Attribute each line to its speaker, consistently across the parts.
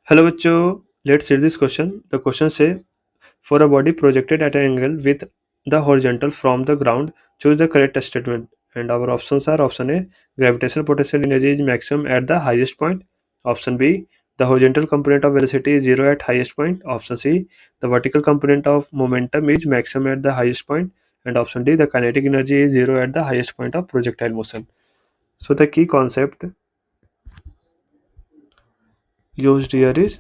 Speaker 1: Hello बच्चों, let's read this question. The question say for a body projected at an angle with the horizontal from the ground choose the correct statement and our options are option A gravitational potential energy is maximum at the highest point, option B the horizontal component of velocity is zero at highest point, option C the vertical component of momentum is maximum at the highest point and option D the kinetic energy is zero at the highest point of projectile motion. So the key concept used here is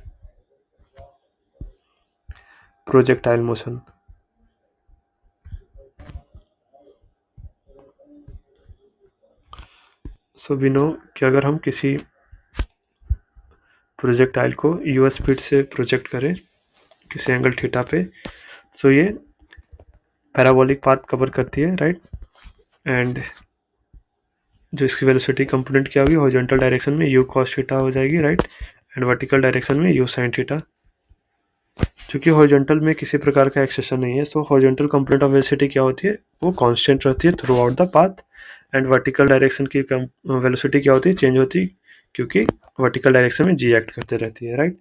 Speaker 1: projectile motion. So we know कि अगर हम किसी projectile को u speed से project करें किसी angle theta पे, सो ये पैराबोलिक पाथ कवर करती है, राइट। एंड जो इसकी वेलोसिटी कंपोनेंट क्या होगी, हॉरिजॉन्टल डायरेक्शन में u cos थीटा हो जाएगी, राइट। एंड वर्टिकल डायरेक्शन में u sin थीटा। क्योंकि हॉरिजॉन्टल में किसी प्रकार का एक्सेशन नहीं है, सो हॉरिजॉन्टल कंपोनेंट ऑफ वेलोसिटी क्या होती है, वो कांस्टेंट रहती है through out the path. And vertical direction की वेलोसिटी क्या होती है, चेंज होती है, क्योंकि वर्टिकल डायरेक्शन में जी एक्ट करते रहती है, राइट।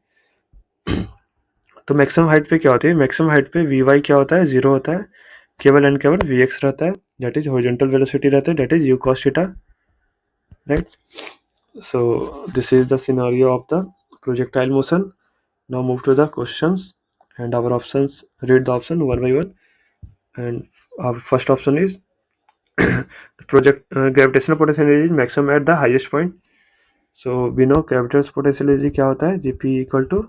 Speaker 1: तो मैक्सिमम हाइट पे क्या होती है, मैक्सिमम हाइट पे वी वाई क्या होता है, जीरो होता है, केवल एंड केवल वी एक्स रहता है, दैट इज हॉरिजॉन्टल वेलोसिटी रहता है, that is U cos theta, right. So this is the scenario of the projectile motion. Now move to the questions and our options. Read the option one by one. And our first option is the gravitational potential energy is maximum at the highest point. So we know gravitational potential energy क्या होता है, Gp equal to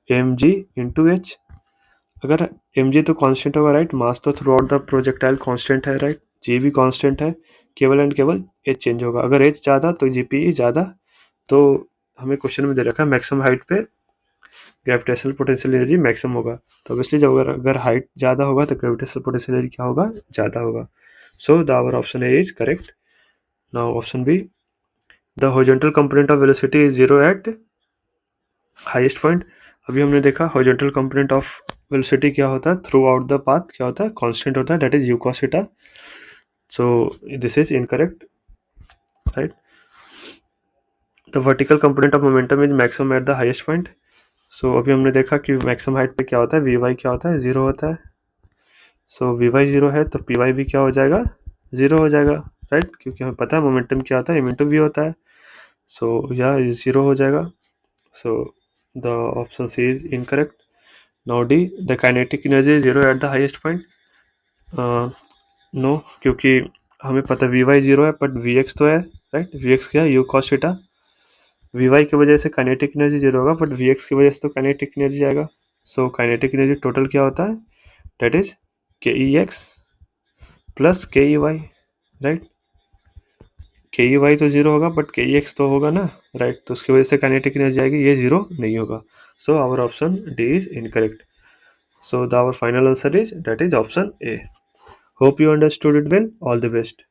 Speaker 1: mg into h. अगर mg तो constant होगा, right, मास तो through out the projectile constant है, right, g भी constant है, केवल एंड केवल h चेंज होगा। अगर h ज़्यादा तो gp ज़्यादा, तो हमें क्वेश्चन में दे रखा है मैक्सिमम हाइट पे ग्रेविटेशनल पोटेंशियल एनर्जी मैक्सिमम होगा, तो ऑब्वियसली जब अगर हाइट ज़्यादा होगा तो ग्रेविटेशनल पोटेंशियल एनर्जी क्या होगा, ज़्यादा होगा। So the our option A is correct. Now option B the horizontal component of velocity is zero at highest point. अभी हमने देखा हॉरिजॉन्टल कंपोनेंट ऑफ वेलोसिटी क्या होता है, थ्रू आउट द पाथ क्या होता है, कांस्टेंट होता है, that is U cos theta. So this is incorrect, right. The vertical component of momentum is maximum at the highest point. So अभी हमने देखा कि मैक्सिमम हाइट पे क्या होता है, वी वाई क्या होता है, जीरो होता है. सो वी वाई जीरो है तो पी वाई भी क्या हो जाएगा, जीरो हो जाएगा, राइट, क्योंकि हमें पता है मोमेंटम क्या होता है, एम इंटू वी होता है. सो यह जीरो हो जाएगा. So the option C is incorrect. Now D the kinetic energy zero at the highest point. No, क्योंकि हमें पता है वी वाई जीरो है बट वी एक्स तो है, राइट. वी एक्स क्या है, U cos theta. V Y की वजह से काइनेटिक एनर्जी जीरो होगा बट वी एक्स की वजह से तो काइनेटिक एनर्जी आएगा. सो काइनेटिक एनर्जी टोटल क्या होता है, डेट इज के ई एक्स प्लस के E Y, right. K E Y तो जीरो होगा बट के ई एक्स तो होगा ना, राइट, तो उसकी वजह से काइनेटिक एनर्जी आएगी, ये जीरो नहीं होगा. So our option D is incorrect. So the our final answer is, that is option A. Hope you understood it well. All the best.